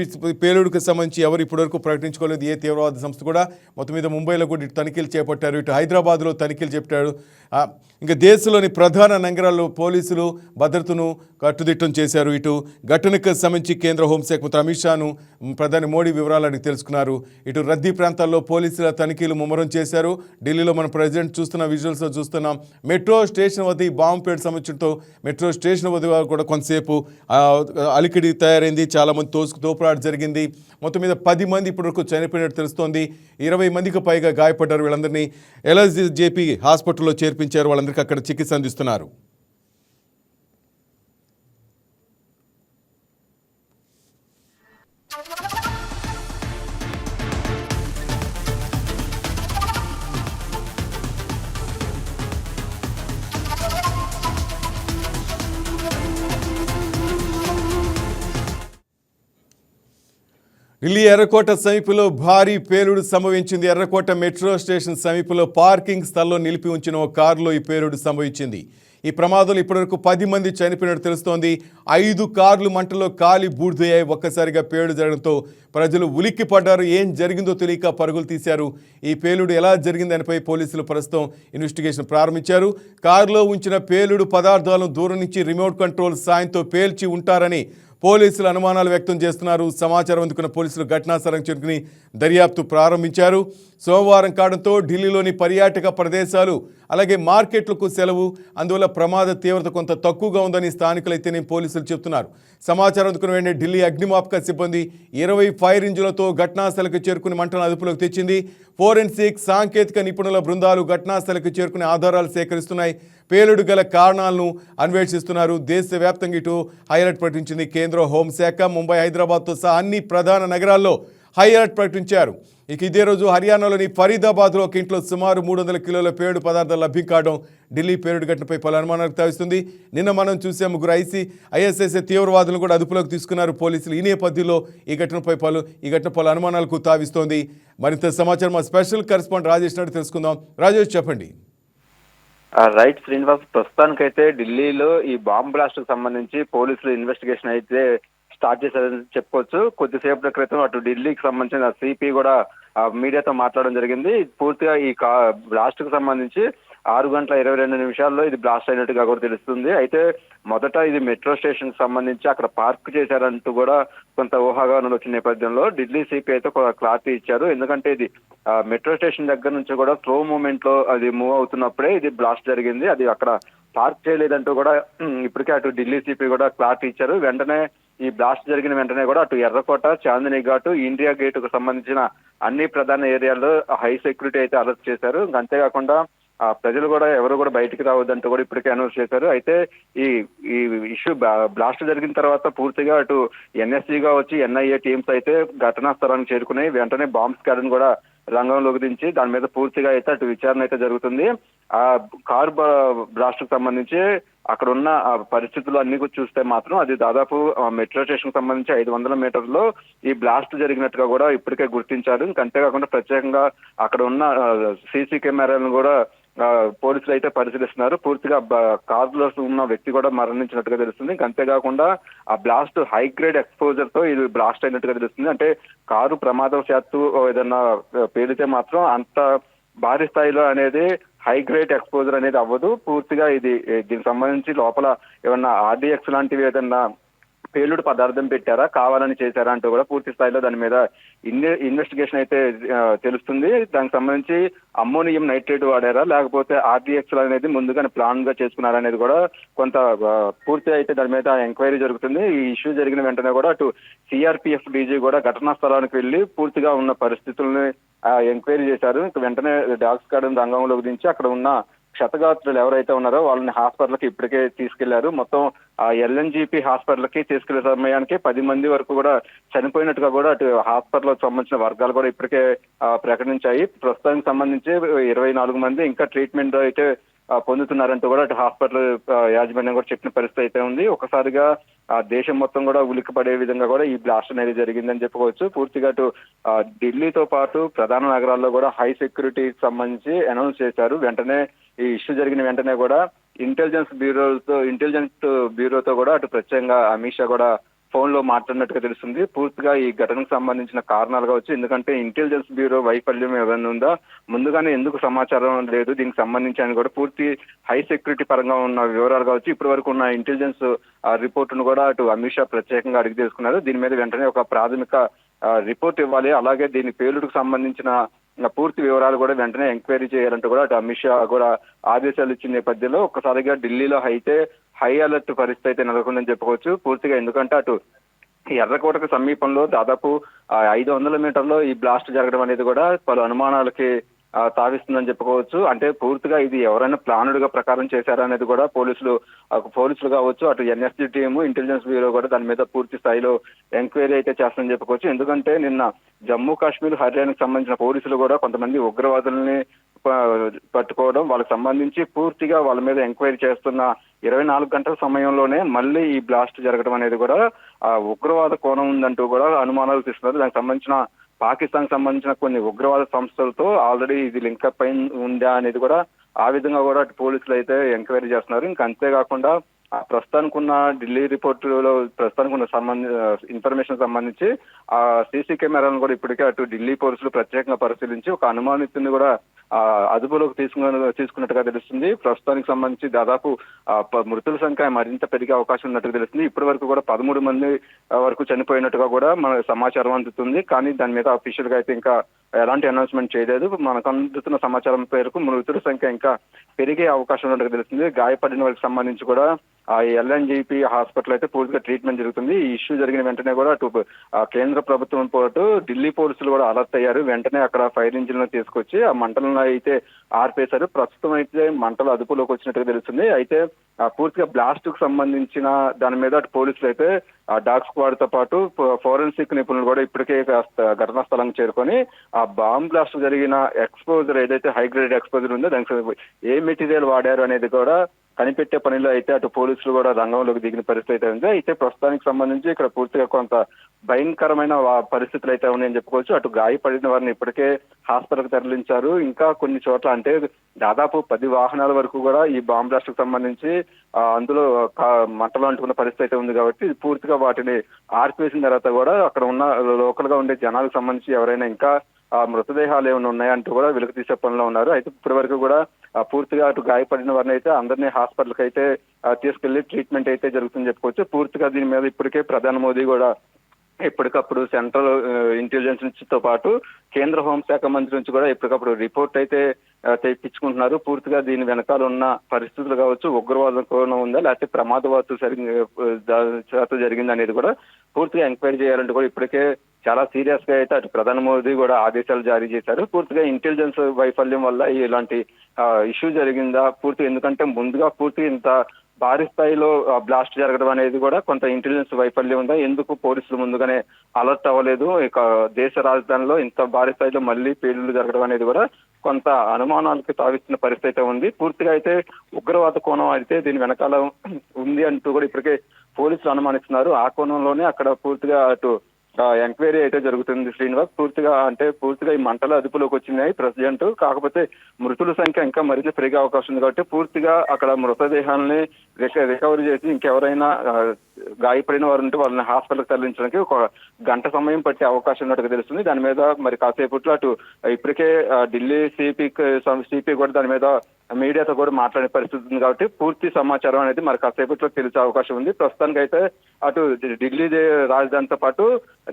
పేలుడుకు సంబంధించి ఎవరు ఇప్పటివరకు ప్రకటించుకోలేదు. ఏ తీవ్రవాద సంస్థ కూడా. మొత్తం మీద ముంబైలో కూడా ఇటు తనిఖీలు చేపట్టారు. ఇటు హైదరాబాద్లో తనిఖీలు చేపట్టారు. ఇంకా దేశంలోని ప్రధాన నగరాల్లో పోలీసులు భద్రతను కట్టుదిట్టం చేశారు. ఇటు ఘటనకు సంబంధించి కేంద్ర హోంశాఖ మంత్రి అమిత్ షాను ప్రధాని మోడీ వివరాలు అడిగి తెలుసుకున్నారు. ఇటు రద్దీ ప్రాంతాల్లో పోలీసుల తనిఖీలు ముమ్మరం చేశారు. ఢిల్లీలో మనం ప్రెసిడెంట్ చూస్తున్న విజువల్స్లో చూస్తున్నాం. మెట్రో స్టేషన్ వద్ద ఈ బాంబు పేలుడు సంబంధించడంతో మెట్రో స్టేషన్ వద్ద కూడా కొంతసేపు అలికిడి తయారైంది. చాలామంది తోపులాట జరిగింది. మొత్తం మీద 10 మంది ఇప్పటివరకు చనిపోయినట్టు తెలుస్తోంది. 20 మందికి పైగా గాయపడ్డారు. వీళ్ళందరినీ ఎల్ఎస్జేపీ హాస్పిటల్లో చేర్పించారు. వాళ్ళందరికీ అక్కడ చికిత్స అందిస్తున్నారు. ఢిల్లీ ఎర్రకోట సమీపంలో భారీ పేలుడు సంభవించింది. ఎర్రకోట మెట్రో స్టేషన్ సమీపంలో పార్కింగ్ స్థలంలో నిలిపి ఉంచిన ఓ కారులో ఈ పేలుడు సంభవించింది. ఈ ప్రమాదంలో ఇప్పటివరకు 10 మంది చనిపోయినట్టు తెలుస్తోంది. 5 కార్లు మంటలో కాలి బూడిదయ్యాయి. ఒక్కసారిగా పేలుడు జరగడంతో ప్రజలు ఉలిక్కి పడ్డారు. ఏం జరిగిందో తెలియక పరుగులు తీశారు. ఈ పేలుడు ఎలా జరిగింది దానిపై పోలీసులు ప్రస్తుతం ఇన్వెస్టిగేషన్ ప్రారంభించారు. కారులో ఉంచిన పేలుడు పదార్థాలను దూరం నుంచి రిమోట్ కంట్రోల్ సాయంతో పేల్చి ఉంటారని పోలీసులు అనుమానాలు వ్యక్తం చేస్తున్నారు. సమాచారం అందుకున్న పోలీసులు ఘటనా స్థలం చేరుకుని దర్యాప్తు ప్రారంభించారు. సోమవారం కావడంతో ఢిల్లీలోని పర్యాటక ప్రదేశాలు అలాగే మార్కెట్లకు సెలవు. అందువల్ల ప్రమాద తీవ్రత కొంత తక్కువగా ఉందని స్థానికులైతేనే పోలీసులు చెబుతున్నారు. సమాచారం అందుకున్న వెంటనే ఢిల్లీ అగ్నిమాపక సిబ్బంది 20 ఫైర్ ఇంజిన్లతో ఘటనా స్థలకు చేరుకుని మంటలను అదుపులోకి తెచ్చింది. ఫోరెన్సిక్ సాంకేతిక నిపుణుల బృందాలు ఘటనా స్థలకు చేరుకుని ఆధారాలు సేకరిస్తున్నాయి. పేలుడు గల కారణాలను అన్వేషిస్తున్నారు. దేశవ్యాప్తంగా ఇటు హైలైట్ ప్రకటించింది కేంద్ర హోంశాఖ. ముంబై, హైదరాబాద్తో సహా అన్ని ప్రధాన నగరాల్లో హైలైట్ ప్రకటించారు. ఇక ఇదే రోజు హర్యానాలోని ఫరీదాబాద్లో ఒక ఇంట్లో సుమారు 300 కిలోల పేలుడు పదార్థాలు లభ్యం కావడం ఢిల్లీ పేలుడు ఘటనపై పలు అనుమానాలకు తావిస్తుంది. నిన్న మనం చూసే 3 ఐఎస్ఐఎస్ తీవ్రవాదులను కూడా అదుపులోకి తీసుకున్నారు పోలీసులు. ఈ నేపథ్యంలో ఈ ఘటనపై పలు అనుమానాలకు తావిస్తోంది. మరింత సమాచారం మా స్పెషల్ కరెస్పాండెంట్ రాజేష్ నాయుడు తెలుసుకుందాం. రాజేష్ చెప్పండి. రైట్ శ్రీనివాస్, ప్రస్తుతానికైతే ఢిల్లీలో ఈ బాంబ్ బ్లాస్ట్ కు సంబంధించి పోలీసులు ఇన్వెస్టిగేషన్ అయితే స్టార్ట్ చేశారని చెప్పుకోవచ్చు. కొద్దిసేపటి క్రితం అటు ఢిల్లీకి సంబంధించిన సిపి కూడా మీడియాతో మాట్లాడడం జరిగింది. పూర్తిగా ఈ బ్లాస్ట్ కు సంబంధించి 6:22 ఇది బ్లాస్ట్ అయినట్టుగా కూడా తెలుస్తుంది. అయితే మొదట ఇది మెట్రో స్టేషన్ కి సంబంధించి అక్కడ పార్క్ చేశారంటూ కూడా కొంత ఊహాగానాలు వచ్చిన నేపథ్యంలో ఢిల్లీ సిపి అయితే క్లారిటీ ఇచ్చారు. ఎందుకంటే ఇది మెట్రో స్టేషన్ దగ్గర నుంచి కూడా స్లో మూవ్మెంట్ లో అది మూవ్ అవుతున్నప్పుడే ఇది బ్లాస్ట్ జరిగింది. అది అక్కడ పార్క్ చేయలేదంటూ కూడా ఇప్పటికే అటు ఢిల్లీ సిపి కూడా క్లారిటీ ఇచ్చారు. వెంటనే ఈ బ్లాస్ట్ జరిగిన వెంటనే కూడా అటు ఎర్రకోట, చాందినీ ఘాటు, ఇండియా గేట్ కు సంబంధించిన అన్ని ప్రధాన ఏరియాల్లో హై సెక్యూరిటీ అయితే అరెస్ట్ చేశారు. అంతేకాకుండా ప్రజలు కూడా ఎవరు కూడా బయటికి రావద్దంటూ కూడా ఇప్పటికే అనౌన్స్ చేశారు. అయితే ఈ ఇష్యూ బ్లాస్ట్ జరిగిన తర్వాత పూర్తిగా అటు ఎన్ఎస్జీగా వచ్చి ఎన్ఐఏ టీమ్స్ అయితే ఘటనా స్థలానికి చేరుకుని వెంటనే బాంబ్ స్క్వాడ్ను కూడా రంగంలోకి దించి దాని మీద పూర్తిగా అయితే అటు విచారణ అయితే జరుగుతుంది. ఆ కార్ బ్లాస్ట్ కు సంబంధించి అక్కడ ఉన్న పరిస్థితులు అన్ని చూస్తే మాత్రం అది దాదాపు మెట్రో స్టేషన్ కు సంబంధించి 500 మీటర్లో ఈ బ్లాస్ట్ జరిగినట్టుగా కూడా ఇప్పటికే గుర్తించారు. ఇంకా అంతేకాకుండా ప్రత్యేకంగా అక్కడ ఉన్న సీసీ కెమెరాలను కూడా పోలీసులు అయితే పరిశీలిస్తున్నారు. పూర్తిగా కారులో ఉన్న వ్యక్తి కూడా మరణించినట్టుగా తెలుస్తుంది. ఇంకా అంతేకాకుండా ఆ బ్లాస్ట్ హై గ్రేడ్ ఎక్స్పోజర్ తో ఇది బ్లాస్ట్ అయినట్టుగా తెలుస్తుంది. అంటే కారు ప్రమాదవశాత్తు ఏదన్నా పేలితే మాత్రం అంత భారీ స్థాయిలో అనేది హై గ్రేడ్ ఎక్స్పోజర్ అనేది అవ్వదు. పూర్తిగా దీనికి సంబంధించి లోపల ఏమన్నా ఆర్డీఎక్స్ లాంటివి ఏదన్నా పేలుడు పదార్థం పెట్టారా, కావాలని చేశారా అంటూ కూడా పూర్తి స్థాయిలో దాని మీద ఇన్వెస్టిగేషన్ అయితే తెలుస్తుంది. దానికి సంబంధించి అమ్మోనియం నైట్రేట్ వాడారా లేకపోతే ఆర్డీఎక్స్ అనేది ముందుగానే ప్లాన్ గా చేసుకున్నారా అనేది కూడా కొంత పూర్తి అయితే దాని మీద ఎంక్వైరీ జరుగుతుంది. ఈ ఇష్యూ జరిగిన వెంటనే కూడా అటు సిఆర్పిఎఫ్ డీజీ కూడా ఘటనా స్థలానికి వెళ్లి పూర్తిగా ఉన్న పరిస్థితుల్ని ఎంక్వైరీ చేశారు. ఇంకా వెంటనే డాగ్ స్క్వాడ్ రంగంలోకి దించి అక్కడ ఉన్న క్షతగాత్రులు ఎవరైతే ఉన్నారో వాళ్ళని హాస్పిటల్కి ఇప్పటికే తీసుకెళ్లారు. మొత్తం ఎల్ఎన్జీపీ హాస్పిటల్కి తీసుకెళ్లే సమయానికి 10 మంది వరకు కూడా చనిపోయినట్టుగా కూడా అటు హాస్పిటల్ సంబంధించిన వర్గాలు కూడా ఇప్పటికే ప్రకటించాయి. ప్రస్తుతానికి సంబంధించి 24 మంది ఇంకా ట్రీట్మెంట్ అయితే పొందుతున్నారంటూ కూడా అటు హాస్పిటల్ యాజమాన్యం కూడా చెప్పిన పరిస్థితి అయితే ఉంది. ఒకసారిగా దేశం మొత్తం కూడా ఉలిక్కిపడే విధంగా కూడా ఈ బ్లాస్ట్ అనేది జరిగిందని చెప్పుకోవచ్చు. పూర్తిగా అటు ఢిల్లీతో పాటు ప్రధాన నగరాల్లో కూడా హై సెక్యూరిటీకి సంబంధించి అనౌన్స్ చేశారు. వెంటనే ఈ ఇష్యూ జరిగిన వెంటనే కూడా ఇంటెలిజెన్స్ బ్యూరోతో కూడా అటు ప్రత్యేకంగా అమిత్ షా కూడా ఫోన్ లో మాట్లాడినట్టుగా తెలుస్తుంది. పూర్తిగా ఈ ఘటనకు సంబంధించిన కారణాలు కావచ్చు, ఎందుకంటే ఇంటెలిజెన్స్ బ్యూరో వైఫల్యం ఏమైనా ఉందా, ముందుగానే ఎందుకు సమాచారం లేదు దీనికి సంబంధించి అని కూడా పూర్తి హై సెక్యూరిటీ పరంగా ఉన్న వివరాలు కావచ్చు, ఇప్పటి వరకు ఉన్న ఇంటెలిజెన్స్ రిపోర్టును కూడా అటు అమిత్ షా ప్రత్యేకంగా అడిగి తెలుసుకున్నారు. దీని మీద వెంటనే ఒక ప్రాథమిక రిపోర్ట్ ఇవ్వాలి, అలాగే దీని పేలుడుకు సంబంధించిన పూర్తి వివరాలు కూడా వెంటనే ఎంక్వైరీ చేయాలంటూ కూడా అటు అమిత్ షా కూడా ఆదేశాలు ఇచ్చిన నేపథ్యంలో ఒక్కసారిగా ఢిల్లీలో అయితే హై అలర్ట్ పరిస్థితి అయితే నెలకొందని చెప్పుకోవచ్చు. పూర్తిగా ఎందుకంటే అటు ఎర్రకోటకు సమీపంలో దాదాపు 500 మీటర్లో ఈ బ్లాస్ట్ జరగడం అనేది కూడా పలు అనుమానాలకి తావిస్తుందని చెప్పుకోవచ్చు. అంటే పూర్తిగా ఇది ఎవరైనా ప్లానుడ్ గా ప్రకారం చేశారా అనేది కూడా పోలీసులు కావచ్చు, అటు ఎన్ఎస్జీ టీము, ఇంటెలిజెన్స్ బ్యూరో కూడా దాని మీద పూర్తి స్థాయిలో ఎంక్వైరీ అయితే చేస్తుందని చెప్పుకోవచ్చు. ఎందుకంటే నిన్న జమ్మూ కాశ్మీర్, హర్యానాకు సంబంధించిన పోలీసులు కూడా కొంతమంది ఉగ్రవాదుల్ని పట్టుకోవడం, వాళ్ళకి సంబంధించి పూర్తిగా వాళ్ళ మీద ఎంక్వైరీ చేస్తున్న 24 గంటల సమయంలోనే మళ్ళీ ఈ బ్లాస్ట్ జరగడం అనేది కూడా ఉగ్రవాద కోణం ఉందంటూ కూడా అనుమానాలు తీస్తున్నారు. దానికి సంబంధించిన పాకిస్తాన్ సంబంధించిన కొన్ని ఉగ్రవాద సంస్థలతో ఆల్రెడీ ఇది లింకప్ అయి ఉందా అనేది కూడా ఆ విధంగా కూడా పోలీసులు అయితే ఎంక్వైరీ చేస్తున్నారు. ఇంకా అంతేకాకుండా ప్రస్తుతానికి ఉన్న ఢిల్లీ రిపోర్టులో ప్రస్తుతానికి ఉన్న ఇన్ఫర్మేషన్ సంబంధించి ఆ సీసీ కెమెరాలను కూడా ఇప్పటికే అటు ఢిల్లీ పోలీసులు ప్రత్యేకంగా పరిశీలించి ఒక అనుమానితుని కూడా అదుపులోకి తీసుకున్నట్టుగా తెలుస్తుంది. ప్రస్తుతానికి సంబంధించి దాదాపు మృతుల సంఖ్య మరింత పెరిగే అవకాశం ఉన్నట్టుగా తెలుస్తుంది. ఇప్పటి వరకు కూడా 13 మంది వరకు చనిపోయినట్టుగా కూడా మన సమాచారం అందుతుంది. కానీ దాని మీద అఫీషియల్ గా అయితే ఇంకా ఎలాంటి అనౌన్స్మెంట్ చేయలేదు. మనకు అందుతున్న సమాచారం పేరుకు మృతుల సంఖ్య ఇంకా పెరిగే అవకాశం ఉన్నట్టుగా తెలుస్తుంది. గాయపడిన వారికి సంబంధించి కూడా ఆ ఎల్ఎన్జీపీ హాస్పిటల్ అయితే పూర్తిగా ట్రీట్మెంట్ జరుగుతుంది. ఈ ఇష్యూ జరిగిన వెంటనే కూడా అటు కేంద్ర ప్రభుత్వం పాటు ఢిల్లీ పోలీసులు కూడా అలర్ట్ అయ్యారు. వెంటనే అక్కడ ఫైర్ ఇంజిన్లను తీసుకొచ్చి ఆ మంటలను అయితే ఆర్పేశారు. ప్రస్తుతం అయితే మంటలు అదుపులోకి వచ్చినట్టుగా తెలుస్తుంది. అయితే పూర్తిగా బ్లాస్ట్ కు సంబంధించిన దాని మీద అటు పోలీసులు అయితే డాగ్ స్క్వాడ్ తో పాటు ఫోరెన్సిక్ నిపుణులు కూడా ఇప్పటికే ఘటనా స్థలానికి చేరుకొని ఆ బాంబ్ బ్లాస్ట్ జరిగిన ఎక్స్పోజర్ ఏదైతే హై గ్రేడ్ ఎక్స్పోజర్ ఉందో దానికి ఏ మెటీరియల్ వాడారు అనేది కూడా కనిపెట్టే పనిలో అయితే అటు పోలీసులు కూడా రంగంలోకి దిగిన పరిస్థితి అయితే ఉంది. అయితే ప్రస్తుతానికి సంబంధించి ఇక్కడ పూర్తిగా కొంత భయంకరమైన పరిస్థితులు అయితే ఉన్నాయని చెప్పుకోవచ్చు. అటు గాయపడిన వారిని ఇప్పటికే హాస్పిటల్కి తరలించారు. ఇంకా కొన్ని చోట్ల అంటే దాదాపు 10 వాహనాల వరకు కూడా ఈ బాంబ్ బ్లాస్ట్ కు సంబంధించి అందులో మంటలు అంటుకున్న పరిస్థితి అయితే ఉంది. కాబట్టి పూర్తిగా వాటిని ఆర్పివేసిన తర్వాత కూడా అక్కడ ఉన్న లోకల్ గా ఉండే జనాలకు సంబంధించి ఎవరైనా ఇంకా మృతదేహాలు ఏమైనా ఉన్నాయంటూ కూడా వెలుగు తీసే పనిలో ఉన్నారు. అయితే ఇప్పటి వరకు కూడా పూర్తిగా అటు గాయపడిన వారిని అయితే అందరినీ హాస్పిటల్కి అయితే తీసుకెళ్లి ట్రీట్మెంట్ అయితే జరుగుతుందని చెప్పుకోవచ్చు. పూర్తిగా దీని మీద ఇప్పటికే ప్రధాని మోదీ కూడా ఎప్పటికప్పుడు సెంట్రల్ ఇంటెలిజెన్స్ నుంచి పాటు కేంద్ర హోంశాఖ మంత్రి నుంచి కూడా ఎప్పటికప్పుడు రిపోర్ట్ అయితే తెప్పించుకుంటున్నారు. పూర్తిగా దీని వెనకాల ఉన్న పరిస్థితులు కావచ్చు, ఉగ్రవాదం కోణం ఉందా లేకపోతే ప్రమాదవత్తు జరిగింది అనేది కూడా పూర్తిగా ఎంక్వైరీ చేయాలంటే కూడా ఇప్పటికే చాలా సీరియస్ గా అయితే అటు ప్రధాని మోదీ కూడా ఆదేశాలు జారీ చేశారు. పూర్తిగా ఇంటెలిజెన్స్ వైఫల్యం వల్ల ఇలాంటి ఇష్యూ జరిగిందా పూర్తిగా, ఎందుకంటే ముందుగా పూర్తిగా ఇంత భారీ స్థాయిలో బ్లాస్ట్ జరగడం అనేది కూడా కొంత ఇంటెలిజెన్స్ వైఫల్యం ఉందా, ఎందుకు పోలీసులు ముందుగానే అలర్ట్ అవ్వలేదు, ఇక దేశ రాజధానిలో ఇంత భారీ స్థాయిలో మళ్ళీ పేలుళ్లు జరగడం అనేది కూడా కొంత అనుమానాలకు తావిస్తున్న పరిస్థితి అయితే ఉంది. పూర్తిగా అయితే ఉగ్రవాద కోణం అయితే దీని వెనకాల ఉంది అంటూ కూడా ఇప్పటికే పోలీసులు అనుమానిస్తున్నారు. ఆ కోణంలోనే అక్కడ పూర్తిగా అటు ఎంక్వైరీ అయితే జరుగుతుంది శ్రీనివాస్. పూర్తిగా ఈ మంటలు అదుపులోకి వచ్చినాయి ప్రెసిడెంట్. కాకపోతే మృతుల సంఖ్య ఇంకా మరింత పెరిగే అవకాశం ఉంది కాబట్టి పూర్తిగా అక్కడ మృతదేహాలని రికవరీ చేసి ఇంకెవరైనా గాయపడిన వారు ఉంటే వాళ్ళని హాస్పిటల్కి తరలించడానికి ఒక గంట సమయం పట్టే అవకాశం ఉన్నట్టుగా తెలుస్తుంది. దాని మీద మరి కాసేపట్లో అటు ఇప్పటికే ఢిల్లీ సిపి కూడా దాని మీద మీడియాతో కూడా మాట్లాడే పరిస్థితి ఉంది కాబట్టి పూర్తి సమాచారం అనేది మరి కాసేపట్లో తెలిసే అవకాశం ఉంది. ప్రస్తుతానికి అయితే అటు ఢిల్లీ రాజధానితో పాటు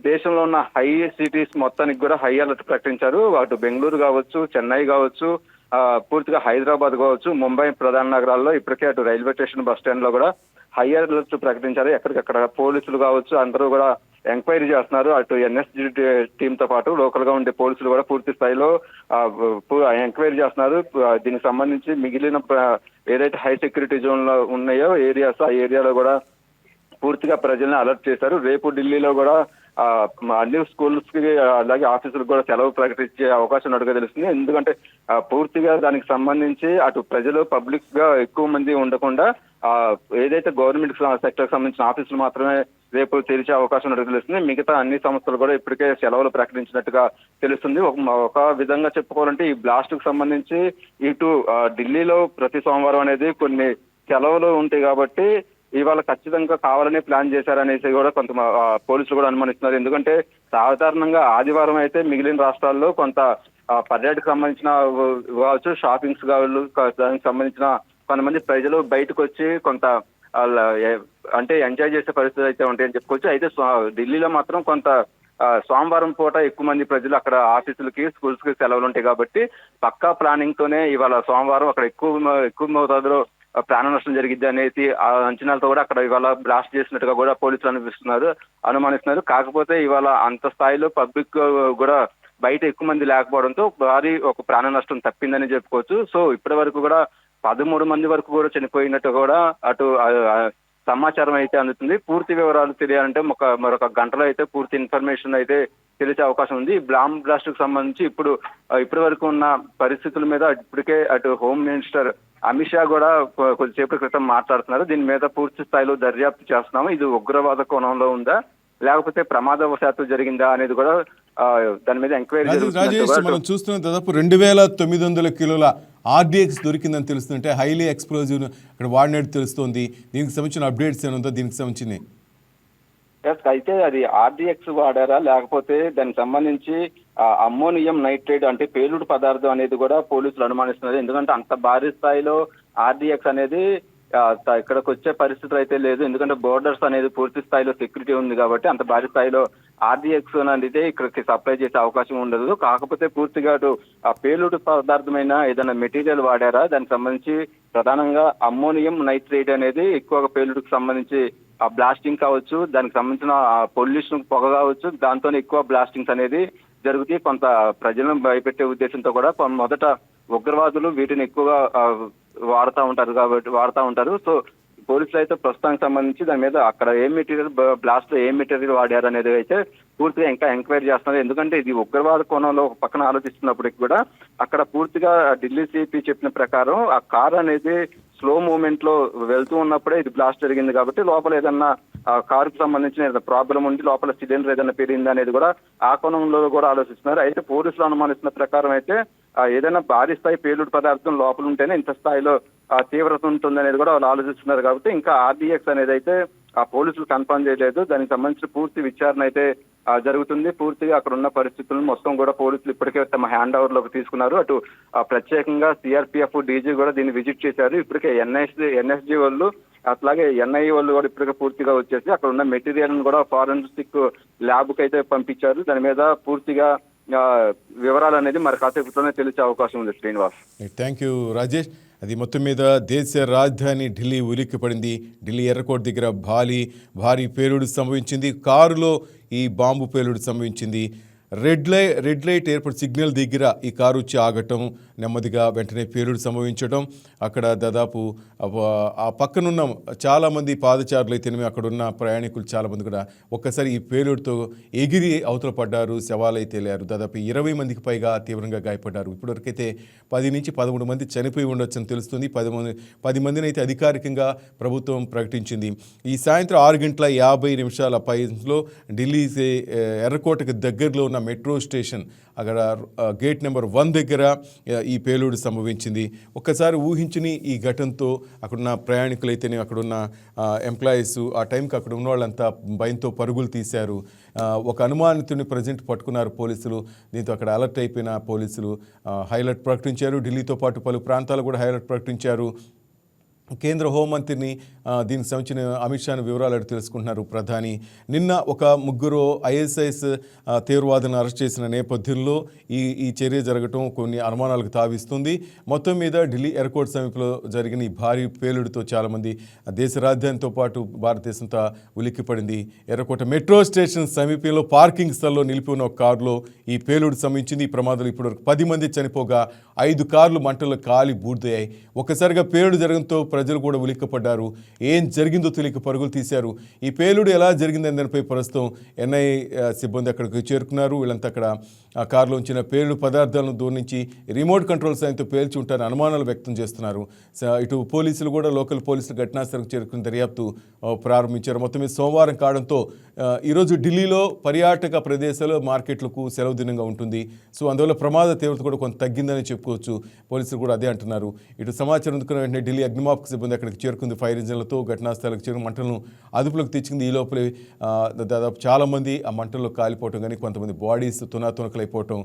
దేశంలో ఉన్న హై సిటీస్ మొత్తానికి కూడా హై అలర్ట్ ప్రకటించారు. అటు బెంగళూరు కావచ్చు, చెన్నై కావచ్చు, పూర్తిగా హైదరాబాద్ కావచ్చు, ముంబై ప్రధాన నగరాల్లో ఇప్పటికే అటు రైల్వే స్టేషన్ బస్ స్టాండ్ లో కూడా హై అలర్ట్ ప్రకటించారు. ఎక్కడికక్కడ పోలీసులు కావచ్చు అందరూ కూడా ఎంక్వైరీ చేస్తున్నారు. అటు ఎన్ఎస్జీ టీమ్ తో పాటు లోకల్ గా ఉండే పోలీసులు కూడా పూర్తి స్థాయిలో ఎంక్వైరీ చేస్తున్నారు. దీనికి సంబంధించి మిగిలిన ఏదైతే హై సెక్యూరిటీ జోన్ లో ఉన్నాయో ఏరియాస్, ఆ ఏరియాలో కూడా పూర్తిగా ప్రజల్ని అలర్ట్ చేశారు. రేపు ఢిల్లీలో కూడా అన్ని స్కూల్స్ కి అలాగే ఆఫీసులకు కూడా సెలవు ప్రకటించే అవకాశం ఉన్నట్టుగా తెలుస్తుంది. ఎందుకంటే పూర్తిగా దానికి సంబంధించి అటు ప్రజలు పబ్లిక్ గా ఎక్కువ మంది ఉండకుండా ఏదైతే గవర్నమెంట్ సెక్టర్ సంబంధించిన ఆఫీసులు మాత్రమే రేపు తెరిచే అవకాశం ఉన్నట్టుగా తెలుస్తుంది. మిగతా అన్ని సంస్థలు కూడా ఇప్పటికే సెలవులు ప్రకటించినట్టుగా తెలుస్తుంది. ఒక విధంగా చెప్పుకోవాలంటే ఈ బ్లాస్ట్ కు సంబంధించి ఇటు ఢిల్లీలో ప్రతి సోమవారం అనేది కొన్ని సెలవులు ఉంటాయి కాబట్టి ఇవాళ ఖచ్చితంగా కావాలనే ప్లాన్ చేశారనేసి కూడా కొంత పోలీసులు కూడా అనుమానిస్తున్నారు. ఎందుకంటే సాధారణంగా ఆదివారం అయితే మిగిలిన రాష్ట్రాల్లో కొంత పర్యాటకు సంబంధించిన కావచ్చు, షాపింగ్స్ కావచ్చు, దానికి సంబంధించిన కొంతమంది ప్రజలు బయటకు వచ్చి కొంత అంటే ఎంజాయ్ చేసే పరిస్థితి అయితే ఉంటాయని చెప్పుకోవచ్చు. అయితే ఢిల్లీలో మాత్రం కొంత సోమవారం పూట ఎక్కువ మంది ప్రజలు అక్కడ ఆఫీసులకి, స్కూల్స్ కి సెలవులు ఉంటాయి కాబట్టి పక్కా ప్లానింగ్ తోనే ఇవాళ సోమవారం అక్కడ ఎక్కువ మోతాదులో ప్రాణ నష్టం జరిగిద్ది అనేది ఆ అంచనాలతో కూడా అక్కడ ఇవాళ బ్లాస్ట్ చేసినట్టుగా కూడా పోలీసులు అనుమానిస్తున్నారు. కాకపోతే ఇవాళ అంత స్థాయిలో పబ్లిక్ కూడా బయట ఎక్కువ మంది లేకపోవడంతో భారీ ఒక ప్రాణ నష్టం తప్పిందని చెప్పుకోవచ్చు. సో ఇప్పటి వరకు కూడా 13 మంది వరకు కూడా చనిపోయినట్టు కూడా అటు సమాచారం అయితే అందుతుంది. పూర్తి వివరాలు తెలియాలంటే మరొక గంటలో అయితే పూర్తి ఇన్ఫర్మేషన్ అయితే తెలిసే అవకాశం ఉంది. బాంబ్ బ్లాస్ట్ కు సంబంధించి ఇప్పటి వరకు ఉన్న పరిస్థితుల మీద ఇప్పటికే అటు హోమ్ మినిస్టర్ అమిత్ షా కూడా కొద్దిసేపటి క్రితం మాట్లాడుతున్నారు. దీని మీద పూర్తి స్థాయిలో దర్యాప్తు చేస్తున్నాము, ఇది ఉగ్రవాద కోణంలో ఉందా లేకపోతే ప్రమాదవశాత్తు జరిగిందా అనేది కూడా దాని మీద ఎంక్వైరీ రాజేష్, మనం చూస్తున్న దాదాపు 2900 కిలోల ఆర్డీఎక్స్ దొరికిందని తెలుస్తుంటే హైలీ ఎక్స్ప్లోజివ్ అక్కడ వాడినట్టు తెలుస్తోంది. దీనికి సంబంధించిన అప్డేట్స్ ఏముందో దీనికి సంబంధించి అయితే అది ఆర్డీఎక్స్ వాడారా లేకపోతే దానికి సంబంధించి అమ్మోనియం నైట్రేట్ అంటే పేలుడు పదార్థం అనేది కూడా పోలీసులు అనుమానిస్తున్నారు. ఎందుకంటే అంత భారీ స్థాయిలో ఆర్డీఎక్స్ అనేది ఇక్కడికి వచ్చే పరిస్థితులు అయితే లేదు. ఎందుకంటే బోర్డర్స్ అనేది పూర్తి స్థాయిలో సెక్యూరిటీ ఉంది కాబట్టి అంత భారీ స్థాయిలో ఆర్డీఎక్స్ అనేది ఇక్కడికి సప్లై చేసే అవకాశం ఉండదు. కాకపోతే పూర్తిగా పేలుడు పదార్థమైన ఏదైనా మెటీరియల్ వాడారా, దానికి సంబంధించి ప్రధానంగా అమ్మోనియం నైట్రేట్ అనేది ఎక్కువగా పేలుడుకు సంబంధించి ఆ బ్లాస్టింగ్ కావచ్చు, దానికి సంబంధించిన పొల్యూషన్ పొగ కావచ్చు, దాంతో ఎక్కువ బ్లాస్టింగ్స్ అనేది జరుగుతాయి. కొంత ప్రజలను భయపెట్టే ఉద్దేశంతో కూడా మొదట ఉగ్రవాదులు వీటిని ఎక్కువగా వాడుతూ ఉంటారు. సో పోలీసులు అయితే ప్రస్తుతానికి సంబంధించి దాని మీద అక్కడ ఏ మెటీరియల్ బ్లాస్ట్ లో ఏ మెటీరియల్ వాడారు అనేది అయితే పూర్తిగా ఇంకా ఎంక్వైరీ చేస్తున్నారు. ఎందుకంటే ఇది ఉగ్రవాద కోణంలో ఒక పక్కన ఆలోచిస్తున్నప్పటికీ కూడా అక్కడ పూర్తిగా ఢిల్లీ సిపి చెప్పిన ప్రకారం ఆ కార్ అనేది స్లో మూవ్మెంట్ లో వెళ్తూ ఉన్నప్పుడే ఇది బ్లాస్ట్ జరిగింది కాబట్టి లోపల ఏదన్నా కారుకు సంబంధించిన ఏదైనా ప్రాబ్లం ఉండి లోపల సిలిండర్ ఏదైనా పెరిగింది అనేది కూడా ఆ కోణంలో కూడా ఆలోచిస్తున్నారు. అయితే పోలీసులు అనుమానిస్తున్న ప్రకారం అయితే ఏదైనా భారీ స్థాయి పేలుడు పదార్థం లోపల ఉంటేనే ఇంత స్థాయిలో తీవ్రత ఉంటుంది అనేది కూడా వాళ్ళు ఆలోచిస్తున్నారు. కాబట్టి ఇంకా ఆర్డీఎక్స్ అనేది అయితే ఆ పోలీసులు కన్ఫర్మ్ చేయలేదు. దానికి సంబంధించిన పూర్తి విచారణ అయితే జరుగుతుంది. పూర్తిగా అక్కడ ఉన్న పరిస్థితులను మొత్తం కూడా పోలీసులు ఇప్పటికే తమ హ్యాండ్ ఓవర్ లోకి తీసుకున్నారు. అటు ప్రత్యేకంగా సిఆర్పిఎఫ్ డీజీ కూడా దీన్ని విజిట్ చేశారు. ఇప్పటికే ఎన్ఎస్జీ వాళ్ళు అట్లాగే ఎన్ఐ వాళ్ళు కూడా ఇప్పటికే పూర్తిగా వచ్చేసి అక్కడ ఉన్న మెటీరియల్ కూడా ఫారెన్సిక్ ల్యాబ్ కి అయితే పంపించారు. దాని మీద పూర్తిగా వివరాలు అనేది మరి కాసేపులోనే తెలిసే అవకాశం ఉంది. Srinivas, thank you Rajesh. అది మొత్తం మీద దేశ రాజధాని ఢిల్లీ ఉలిక్కిపడింది. ఢిల్లీ ఎర్రకోట దగ్గర భారీ పేలుడు సంభవించింది. కారులో ఈ బాంబు పేలుడు సంభవించింది. రెడ్ లైట్ ఏర్పడి సిగ్నల్ దగ్గర ఈ కారు వచ్చి ఆగటం, నెమ్మదిగా వెంటనే పేలుడు సంభవించడం, అక్కడ దాదాపు ఆ పక్కనున్న చాలామంది పాదచారులు అయితేనేమి అక్కడ ఉన్న ప్రయాణికులు చాలామంది కూడా ఒక్కసారి ఈ పేలుడుతో ఎగిరి అవతల పడ్డారు, శవాలై తేలారు. దాదాపు 20 మందికి పైగా తీవ్రంగా గాయపడ్డారు. ఇప్పటివరకైతే 10 నుంచి 11 మంది చనిపోయి ఉండొచ్చని తెలుస్తుంది. 10 మందిని అయితే అధికారికంగా ప్రభుత్వం ప్రకటించింది. ఈ సాయంత్రం 6:50 పైలో ఢిల్లీ ఎర్రకోటకు దగ్గరలో ఉన్న మెట్రో స్టేషన్ అక్కడ గేట్ నెంబర్ 1 దగ్గర ఈ పేలుడు సంభవించింది. ఒక్కసారి ఊహించని ఈ ఘటనతో అక్కడున్న ప్రయాణికులైతేనే అక్కడున్న ఎంప్లాయీస్ ఆ టైంకి అక్కడ ఉన్న వాళ్ళంతా భయంతో పరుగులు తీశారు. ఒక అనుమానితుడిని ప్రజెంట్ పట్టుకున్నారు పోలీసులు. దీంతో అక్కడ అలర్ట్ అయిపోయిన పోలీసులు హైలైట్ ప్రకటించారు. ఢిల్లీతో పాటు పలు ప్రాంతాలు కూడా హైలైట్ ప్రకటించారు. కేంద్ర హోంమంత్రిని దీనికి సంబంధించిన అమిత్ షాను వివరాలు అడిగి తెలుసుకుంటున్నారు ప్రధాని. నిన్న ఒక ముగ్గురు ఐఎస్ఐఎస్ తీవ్రవాదులను అరెస్ట్ చేసిన నేపథ్యంలో ఈ చర్య జరగటం కొన్ని అనుమానాలకు తావిస్తుంది. మొత్తం మీద ఢిల్లీ ఎయిర్పోర్ట్ సమీపంలో జరిగిన ఈ భారీ పేలుడుతో చాలామంది దేశ రాజధానితో పాటు భారతదేశంతో ఉలిక్కిపడింది. ఎర్రకోట మెట్రో స్టేషన్ సమీపంలో పార్కింగ్ స్థలంలో నిలిపి ఉన్న ఒక కారులో ఈ పేలుడు సంభవించింది. ఈ ప్రమాదంలో ఇప్పటివరకు 10 మంది చనిపోగా 5 కార్లు మంటల్లో కాలి బూడిదయ్యాయి. ఒక్కసారిగా పేలుడు జరగడంతో ప్రజలు కూడా ఉలిక్కపడ్డారు. ఏం జరిగిందో తెలియక పరుగులు తీశారు. ఈ పేలుడు ఎలా జరిగిందని దానిపై ప్రస్తుతం ఎన్ఐ సిబ్బంది అక్కడికి చేరుకున్నారు. వీళ్ళంతా అక్కడ ఆ కారులో ఉంచిన పేలుడు పదార్థాలను దూరం నుంచి రిమోట్ కంట్రోల్ సాయంతో పేల్చి ఉంటారని అనుమానాలు వ్యక్తం చేస్తున్నారు. ఇటు పోలీసులు కూడా లోకల్ పోలీసులు ఘటనాస్థలకు చేరుకుని దర్యాప్తు ప్రారంభించారు. మొత్తం మీద సోమవారం కావడంతో ఈరోజు ఢిల్లీలో పర్యాటక ప్రదేశాలు మార్కెట్లకు సెలవు దినంగా ఉంటుంది. సో అందువల్ల ప్రమాద తీవ్రత కూడా కొంత తగ్గిందని చెప్పుకోవచ్చు. పోలీసులు కూడా అదే అంటున్నారు. ఇటు సమాచారం అందుకున్న వెంటనే ఢిల్లీ అగ్నిమాపక సిబ్బంది అక్కడికి చేరుకుంది. ఫైర్ ఇంజన్లతో ఘటనాస్థలకు చేరుకుని మంటలను అదుపులోకి తెచ్చింది. ఈ లోపలే దాదాపు చాలామంది ఆ మంటల్లో కాలిపోవటం కానీ కొంతమంది బాడీస్ తునాతునకలైపోవటం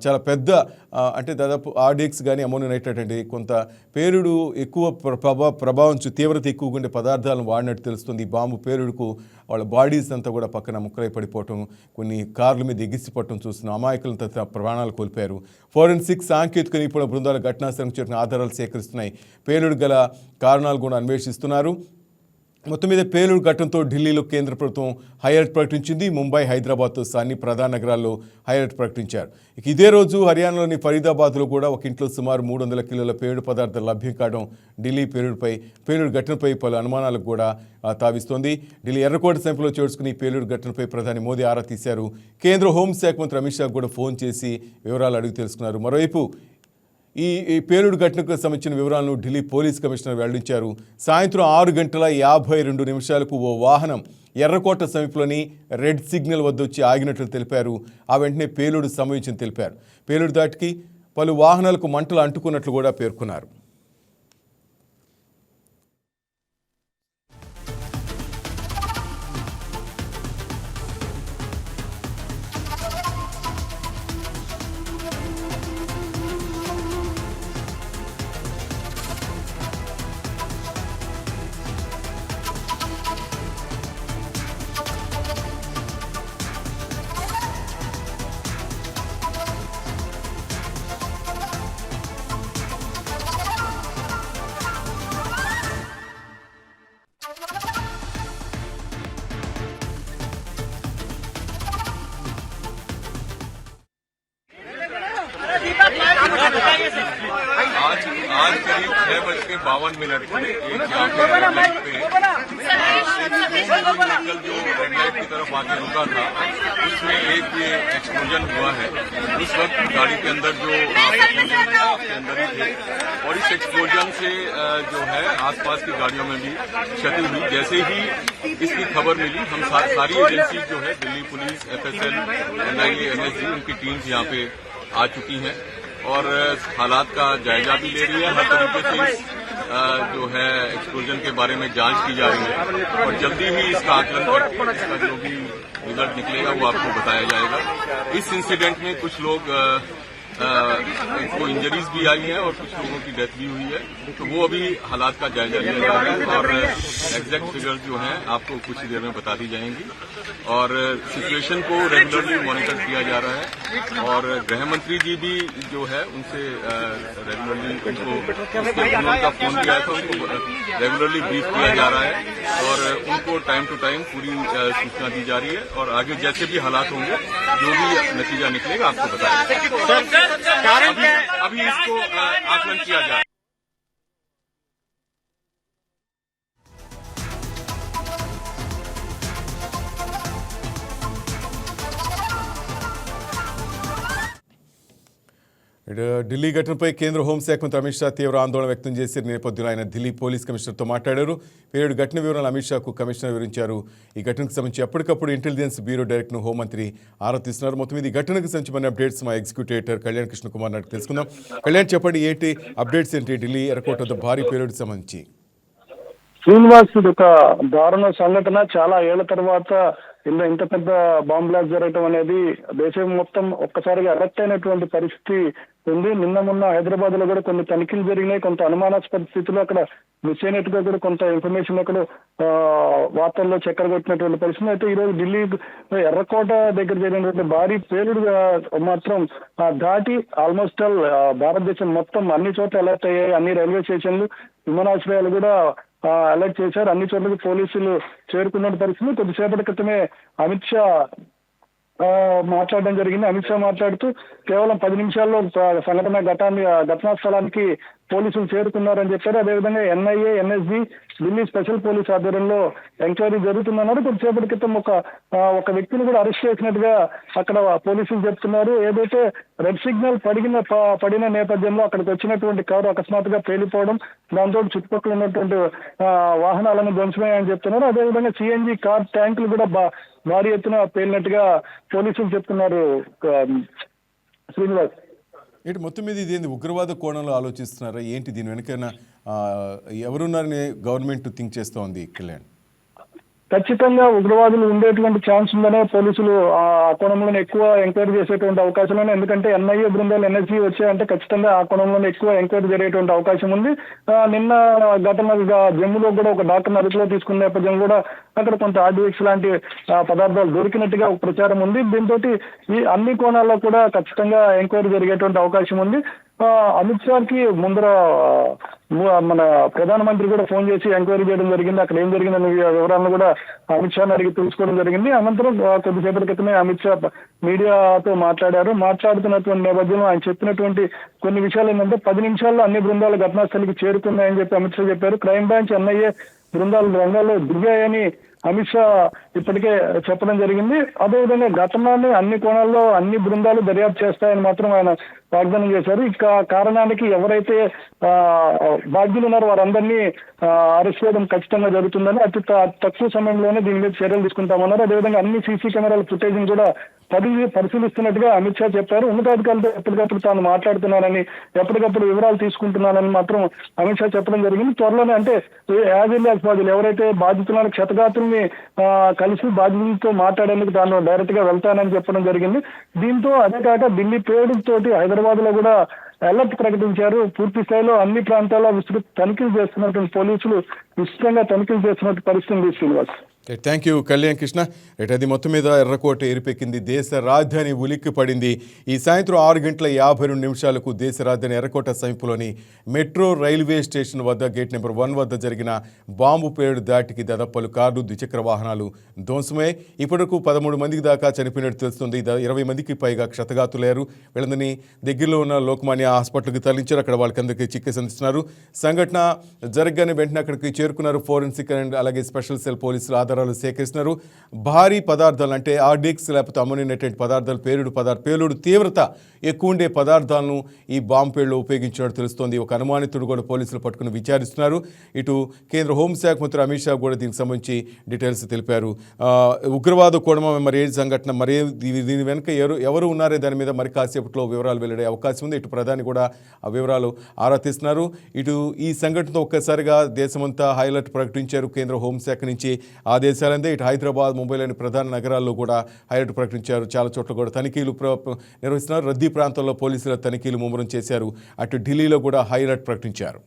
చాలా పెద్ద అంటే దాదాపు ఆర్డిఎక్స్ కానీ అమోనియం నైట్రేట్ అంటే కొంత పేలుడు ఎక్కువ ప్రభావం తీవ్రత ఎక్కువగా ఉండే పదార్థాలను వాడినట్టు తెలుస్తుంది. ఈ బాంబు పేలుడుకు వాళ్ళ బాడీస్ అంతా కూడా పక్కన ముక్కలై పడిపోవటం, కొన్ని కార్ల మీద ఎగిసిపోవటం చూస్తున్నాం. అమాయకులంతా ప్రాణాలు కోల్పోయారు. ఫోరెన్సిక్ సాంకేతిక నిపుణుల బృందాలు ఘటనాస్థలం చేరుకున్న ఆధారాలు సేకరిస్తున్నాయి. పేలుడు గల కారణాలు కూడా అన్వేషిస్తున్నారు. మొత్తం మీద పేలుడు ఘటనతో ఢిల్లీలో కేంద్ర ప్రభుత్వం హైలైట్ ప్రకటించింది. ముంబై, హైదరాబాద్తో అన్ని ప్రధాన నగరాల్లో హైలైట్ ప్రకటించారు. ఇదే రోజు హర్యానాలోని ఫరీదాబాద్లో కూడా ఒక ఇంట్లో సుమారు 300 కిలోల పేలుడు పదార్థాలు లభ్యం కావడం ఢిల్లీ పేలుడు ఘటనపై పలు అనుమానాలకు కూడా తావిస్తోంది. ఢిల్లీ ఎర్రకోట సమీపంలో చేర్చుకుని పేలుడు ఘటనపై ప్రధాని మోదీ ఆరా తీశారు. కేంద్ర హోంశాఖ మంత్రి అమిత్ షా కూడా ఫోన్ చేసి వివరాలు అడిగి తెలుసుకున్నారు. మరోవైపు ఈ పేలుడు ఘటనకు సంబంధించిన వివరాలను ఢిల్లీ పోలీస్ కమిషనర్ వెల్లడించారు. సాయంత్రం 6:52 ఓ వాహనం ఎర్రకోట సమీపంలోని రెడ్ సిగ్నల్ వద్ద వచ్చి ఆగినట్లు తెలిపారు. ఆ వెంటనే పేలుడు సంభవించింది తెలిపారు. పేలుడు దాటికి పలు వాహనాలకు మంటలు అంటుకున్నట్లు కూడా పేర్కొన్నారు. आज करीब 6:52 पर एक यहाँ पे रेड लाइट पे व्हीकल जो रेड लाइट की तरफ आगे रुका था उसमें एक ये एक्सप्लोजन हुआ है। उस वक्त गाड़ी के अंदर जो उसके अंदर ही थे और इस एक्सप्लोजन से जो है आसपास की गाड़ियों में भी क्षति हुई। जैसे ही इसकी खबर मिली हम सारी एजेंसी जो है Delhi police, FSL, NIA, MSG उनकी टीम्स यहाँ पे आ चुकी हैं और हालात का जायजा भी ले रही है। हर तरीके से जो है एक्सप्लोजन के बारे में जांच की जा रही है और जल्दी ही इसका आकलन करके इसका जो भी रिजल्ट निकलेगा वो आपको बताया जाएगा। इस इंसिडेंट में कुछ लोग को इंजरीज भी आई है और कुछ लोगों की डेथ भी हुई है, तो वो अभी हालात का जायजा लिया जा रहा है और एग्जैक्ट फिगर्स जो हैं आपको कुछ ही देर में बता दी जाएंगी और सिचुएशन को रेगुलरली मॉनिटर किया जा रहा है और गृह मंत्री जी भी जो है उनसे रेगुलरली उनका फोन किया था, उनको रेगुलरली ब्रीफ किया जा रहा है और उनको टाइम टू टाइम पूरी सूचना दी जा रही है और आगे जैसे भी हालात होंगे जो भी नतीजा निकलेगा आपको बताया अभी इसको आकलन किया जा रहा है। ఇటు ఢిల్లీ ఘటనపై కేంద్ర హోంశాఖ మంత్రి అమిత్ షా తీవ్ర ఆందోళన వ్యక్తం చేసిన నేపథ్యంలో ఆయన ఢిల్లీ పోలీస్ కమిషనర్తో మాట్లాడారు. పేలుడు ఘటన వివరాలు అమిత్ షాకు కమిషనర్ వివరించారు. ఈ ఘటనకు సంబంధించి ఎప్పటికప్పుడు ఇంటెలిజెన్స్ బ్యూరో డైరెక్టర్ను హోంమంత్రి ఆరా తీస్తున్నారు. మొత్తం ఈ ఘటనకు సంబంధించిన అప్డేట్స్ మా ఎగ్జిక్యూటివ్ ఎడిటర్ కళ్యాణ్ కృష్ణ కుమార్ నాటి తెలుసుకుందాం. కళ్యాణ్, చెప్పండి, ఏంటి అప్డేట్స్ ఏంటి ఢిల్లీ ఎయిర్పోర్ట్ వద్ద భారీ పేలుడుకి సంబంధించి? శ్రీనివాస్, ఇది ఒక దారుణ సంఘటన. చాలా ఏళ్ల తర్వాత ఇంత పెద్ద బాంబ్ బ్లాస్ట్ జరగటం అనేది దేశం మొత్తం ఒక్కసారిగా అలర్ట్ అయినటువంటి పరిస్థితి ఉంది. మొన్న హైదరాబాద్ లో కూడా కొన్ని తనిఖీలు జరిగినాయి. కొంత అనుమానాస్పద స్థితిలో అక్కడ మిస్ అయినట్టుగా కూడా కొంత ఇన్ఫర్మేషన్ అక్కడ వార్తల్లో చక్కెర కొట్టినటువంటి పరిస్థితి. అయితే ఈ రోజు ఢిల్లీ ఎర్రకోట దగ్గర జరిగినటువంటి భారీ పేలుడు మాత్రం దాటి ఆల్మోస్ట్ ఆల్ భారతదేశం మొత్తం అన్ని చోట్ల అలర్ట్ అయ్యాయి. అన్ని రైల్వే స్టేషన్లు, విమానాశ్రయాలు కూడా అలర్ట్ చేశారు. అన్ని చోట్లకి పోలీసులు చేరుకున్న పరిస్థితి. కొద్దిసేపటి క్రితమే అమిత్ షా మాట్లాడడం జరిగింది. అమిత్ షా మాట్లాడుతూ కేవలం 10 నిమిషాల్లో ఘటనా స్థలానికి పోలీసులు చేరుకున్నారని చెప్పారు. అదేవిధంగా NIA, NSG, Delhi special police ఆధ్వర్యంలో ఎంక్వైరీ జరుగుతుందన్నారు. కొద్దిసేపటి క్రితం ఒక వ్యక్తిని కూడా అరెస్ట్ చేసినట్టుగా అక్కడ పోలీసులు చెప్తున్నారు. ఏదైతే రెడ్ సిగ్నల్ పడిన నేపథ్యంలో అక్కడికి వచ్చినటువంటి కారు అకస్మాత్తుగా పేలిపోవడం, దాంతో చుట్టుపక్కల ఉన్నటువంటి వాహనాలను ధ్వంసమయ్యాయని చెప్తున్నారు. అదేవిధంగా సిఎన్జి కార్ ట్యాంకులు కూడా భారీ ఎత్తున పేలినట్టుగా పోలీసులు చెప్తున్నారు. శ్రీనివాస్, ఏంటి మొత్తం మీద ఇదేంది ఉగ్రవాద కోణంలో ఆలోచిస్తున్నారా ఏంటి? దీని వెనకైనా ఎవరున్నారని గవర్నమెంట్ థింక్ చేస్తోంది కళ్యాణ్? ఖచ్చితంగా ఉగ్రవాదులు ఉండేటువంటి ఛాన్స్ ఉందనే పోలీసులు ఆ కోణంలోనే ఎక్కువ ఎంక్వైరీ చేసేటువంటి అవకాశం ఉంది. ఎందుకంటే ఎన్ఐఏ బృందాలు, ఎన్ఎస్జీ వచ్చాయంటే ఖచ్చితంగా ఆ కోణంలోనే ఎక్కువ ఎంక్వైరీ జరిగేటువంటి అవకాశం ఉంది. నిన్న ఘటనగా జమ్మూలో కూడా ఒక డాక్టర్ అదుపులో తీసుకున్న నేపథ్యం కూడా అక్కడ కొంత ఆర్డిఎక్స్ లాంటి పదార్థాలు దొరికినట్టుగా ఒక ప్రచారం ఉంది. దీంతో ఈ అన్ని కోణాల్లో కూడా ఖచ్చితంగా ఎంక్వైరీ జరిగేటువంటి అవకాశం ఉంది. అమిత్ షాకి ముందర మన ప్రధానమంత్రి కూడా ఫోన్ చేసి ఎంక్వైరీ చేయడం జరిగింది. అక్కడ ఏం జరిగిందనే వివరాలను కూడా అమిత్ షాని అడిగి తెలుసుకోవడం జరిగింది. అనంతరం కొద్దిసేపటి క్రితమే అమిత్ షా మీడియాతో మాట్లాడారు. మాట్లాడుతున్నటువంటి నేపథ్యంలో ఆయన చెప్పినటువంటి కొన్ని విషయాలు ఏంటంటే 10 నిమిషాల్లో అన్ని బృందాలు ఘటనాస్థలికి చేరుకున్నాయని చెప్పి అమిత్ షా చెప్పారు. క్రైమ్ బ్రాంచ్, ఎన్ఐఏ బృందాలు రంగాల్లో దిగాయని అమిత్ షా ఇప్పటికే చెప్పడం జరిగింది. అదేవిధంగా ఘటనని అన్ని కోణాల్లో అన్ని బృందాలు దర్యాప్తు చేస్తాయని మాత్రం ఆయన వాగ్దానం చేశారు. ఇక కారణానికి ఎవరైతే బాధ్యులు ఉన్నారో వారందరినీ అరెస్ట్ చేయడం ఖచ్చితంగా జరుగుతుందని, అతి తక్కువ సమయంలోనే దీని మీద చర్యలు తీసుకుంటామన్నారు. అదేవిధంగా అన్ని సీసీ కెమెరాల ఫుటేజ్ కూడా పరిశీలిస్తున్నట్టుగా అమిత్ షా చెప్పారు. ఉన్నతాధికారులతో ఎప్పటికప్పుడు తాను మాట్లాడుతున్నానని, ఎప్పటికప్పుడు వివరాలు తీసుకుంటున్నానని మాత్రం అమిత్ షా చెప్పడం జరిగింది. త్వరలోనే అంటే యాజ్ ఎర్లీ యాజ్ పాసిబుల్ ఎవరైతే బాధితులను క్షతగాతుల్ని కలిసి బాధితులతో మాట్లాడేందుకు తాను డైరెక్ట్ గా వెళ్తానని చెప్పడం జరిగింది. దీంతో అదే కాక ఢిల్లీ పేలుడుతోటి హైదరాబాద్ లో కూడా అలర్ట్ ప్రకటించారు. పూర్తి స్థాయిలో అన్ని ప్రాంతాల్లో విస్తృత తనిఖీలు చేస్తున్నటువంటి పోలీసులు విస్తృతంగా తనిఖీలు చేస్తున్నట్టు పరిస్థితి. Srinivas, thank you Kalyan Krishna. అది మొత్తం మీద ఎర్రకోట ఎరిపెక్కింది. దేశ రాజధాని ఉలిక్కి పడింది. ఈ సాయంత్రం 6:52 దేశ రాజధాని ఎర్రకోట సమీపంలోని మెట్రో రైల్వే స్టేషన్ వద్ద గేట్ నెంబర్ 1 వద్ద జరిగిన బాంబు పేలుడు దాటికి దాదాపు పలు కార్లు, ద్విచక్ర వాహనాలు ధ్వంసమై ఇప్పటివరకు 13 మందికి దాకా చనిపోయినట్టు తెలుస్తుంది. 20 మందికి పైగా క్షతగాతులయ్యారు. వీళ్ళందరినీ దగ్గరలో ఉన్న లోకమాన్య హాస్పిటల్కి తరలించారు. అక్కడ వాళ్ళకందరికీ చికిత్స అందిస్తున్నారు. సంఘటన జరగగానే వెంటనే అక్కడికి చేరుకున్నారు ఫోరెన్సిక్ అండ్ అలాగే స్పెషల్ సెల్ పోలీసులు ఆధారాలు సేకరిస్తున్నారు. భారీ పదార్థాలు అంటే ఆర్డిఎక్స్ లేకపోతే అమ్మోనియం పదార్థాలు, పేలుడు తీవ్రత ఎక్కువ ఉండే పదార్థాలను ఈ బాంబు పేలుడులో ఉపయోగించినట్టు తెలుస్తోంది. ఒక అనుమానితుడు కూడా పోలీసులు పట్టుకుని విచారిస్తున్నారు. ఇటు కేంద్ర హోంశాఖ మంత్రి అమిత్ షా కూడా దీనికి సంబంధించి డీటెయిల్స్ తెలిపారు. ఉగ్రవాద కోణమా మరి ఏ సంఘటన, మరి దీని వెనుక ఎవరు ఉన్నారే దాని మీద మరి కాసేపట్లో వివరాలు వెల్లడే అవకాశం ఉంది. ఇటు ప్రధాని కూడా ఆ వివరాలు ఆరా తీస్తున్నారు. ఇటు ఈ సంఘటనతో ఒక్కసారిగా దేశమంతా హైలైట్ ప్రకటించారు కేంద్ర హోంశాఖ నుంచి ఆదేశాలందే. ఇటు హైదరాబాద్, ముంబైలోని ప్రధాన నగరాల్లో కూడా హైలైట్ ప్రకటించారు. చాలా చోట్ల కూడా తనిఖీలు నిర్వహిస్తున్నారు. రద్దీ ప్రాంతాల్లో పోలీసుల తనిఖీలు ముమ్మరం చేశారు. అటు ఢిల్లీలో కూడా హైలైట్ ప్రకటించారు.